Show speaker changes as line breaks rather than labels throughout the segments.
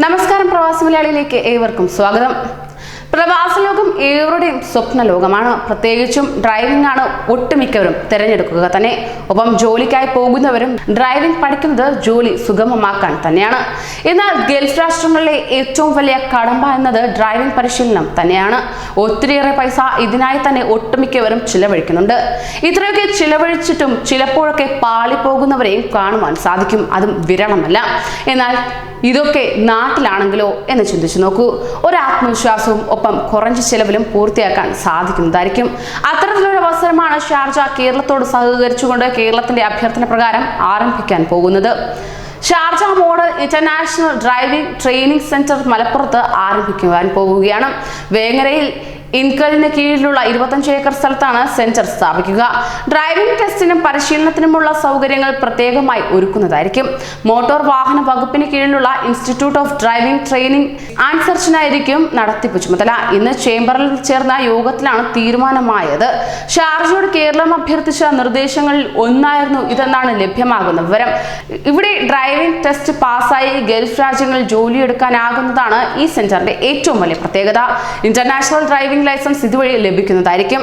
നമസ്കാരം, പ്രവാസി മലയാളിയിലേക്ക് ഏവർക്കും സ്വാഗതം. പ്രവാസ ലോകം ഏവരുടെയും സ്വപ്ന ലോകമാണ്. പ്രത്യേകിച്ചും ഡ്രൈവിംഗ് ആണ് ഒട്ടുമിക്കവരും തിരഞ്ഞെടുക്കുക തന്നെ. ഒപ്പം ജോലിക്കായി പോകുന്നവരും ഡ്രൈവിംഗ് പഠിക്കുന്നത് ജോലി സുഗമമാക്കാൻ തന്നെയാണ്. എന്നാൽ ഗൾഫ് രാഷ്ട്രങ്ങളിലെ ഏറ്റവും വലിയ കടമ്പ എന്നത് ഡ്രൈവിംഗ് പരിശീലനം തന്നെയാണ്. ഒത്തിരിയേറെ പൈസ ഇതിനായി തന്നെ ഒട്ടുമിക്കവരും ചിലവഴിക്കുന്നുണ്ട്. ഇത്രയൊക്കെ ചിലവഴിച്ചിട്ടും ചിലപ്പോഴൊക്കെ പാളിപ്പോകുന്നവരെയും കാണുവാൻ സാധിക്കും. അതും വിരളമല്ല. എന്നാൽ ഇതൊക്കെ നാട്ടിലാണെങ്കിലോ എന്ന് ചിന്തിച്ചു നോക്കൂ. ഒരു ആത്മവിശ്വാസവും ഒപ്പം കുറഞ്ഞ ചെലവിലും പൂർത്തിയാക്കാൻ സാധിക്കുന്നതായിരിക്കും. അത്തരത്തിലൊരു അവസരമാണ് ഷാർജ കേരളത്തോട് സഹകരിച്ചുകൊണ്ട് കേരളത്തിന്റെ അഭ്യർത്ഥന പ്രകാരം ആരംഭിക്കാൻ പോകുന്നത്. Sharjah model international driving training centre മലപ്പുറത്ത് ആരംഭിക്കുവാൻ പോവുകയാണ്. വേങ്ങരയിൽ ഇൻകലിന് കീഴിലുള്ള 25 ഏക്കർ സ്ഥലത്താണ് സെന്റർ സ്ഥാപിക്കുക. ഡ്രൈവിംഗ് ടെസ്റ്റിനും പരിശീലനത്തിനുമുള്ള സൗകര്യങ്ങൾ പ്രത്യേകമായി ഒരുക്കുന്നതായിരിക്കും. മോട്ടോർ വാഹന വകുപ്പിന് കീഴിലുള്ള institute of driving training and സെർച്ചിനായിരിക്കും നടത്തിപ്പ് ചുമതല. ഇന്ന് ചേംബറിൽ ചേർന്ന യോഗത്തിലാണ് തീരുമാനമായത്. ഷാർജയോട് കേരളം അഭ്യർത്ഥിച്ച നിർദ്ദേശങ്ങളിൽ ഒന്നായിരുന്നു ഇതെന്നാണ് ലഭ്യമാകുന്ന വിവരം. ഇവിടെ ഡ്രൈവിംഗ് ടെസ്റ്റ് പാസ്സായി ഗൾഫ് രാജ്യങ്ങളിൽ ജോലിയെടുക്കാനാകുന്നതാണ് ഈ സെന്ററിന്റെ ഏറ്റവും വലിയ പ്രത്യേകത. ഇന്റർനാഷണൽ ഡ്രൈവിംഗ് ലൈസൻസ് ഇതുവഴി ലഭിക്കുന്നതായിരിക്കും.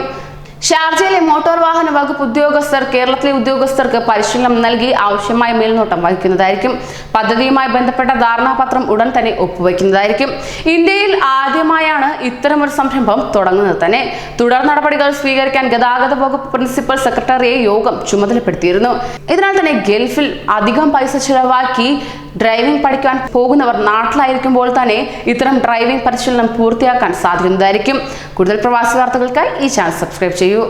ഷാർജയിലെ മോട്ടോർ വാഹന വകുപ്പ് ഉദ്യോഗസ്ഥർ കേരളത്തിലെ ഉദ്യോഗസ്ഥർക്ക് പരിശീലനം നൽകി ആവശ്യമായ മേൽനോട്ടം വഹിക്കുന്നതായിരിക്കും. പദ്ധതിയുമായി ബന്ധപ്പെട്ട ധാരണാപത്രം ഉടൻ തന്നെ ഒപ്പുവയ്ക്കുന്നതായിരിക്കും. ഇന്ത്യയിൽ ആദ്യമായാണ് ഇത്തരമൊരു സംരംഭം തുടങ്ങുന്നത് തന്നെ. തുടർ നടപടികൾ സ്വീകരിക്കാൻ ഗതാഗത വകുപ്പ് പ്രിൻസിപ്പൽ സെക്രട്ടറിയെ യോഗം ചുമതലപ്പെടുത്തിയിരുന്നു. ഇതിനാൽ തന്നെ ഗൾഫിൽ അധികം പൈസ ചിലവാക്കി ഡ്രൈവിംഗ് പഠിക്കാൻ പോകുന്നവർ നാട്ടിലായിരിക്കുമ്പോൾ തന്നെ ഇത്തരം ഡ്രൈവിംഗ് പരിശീലനം പൂർത്തിയാക്കാൻ സാധിക്കുന്നതായിരിക്കും. കൂടുതൽ പ്രവാസി വാർത്തകൾക്കായി ഈ ചാനൽ സബ്സ്ക്രൈബ് ചെയ്യൂ.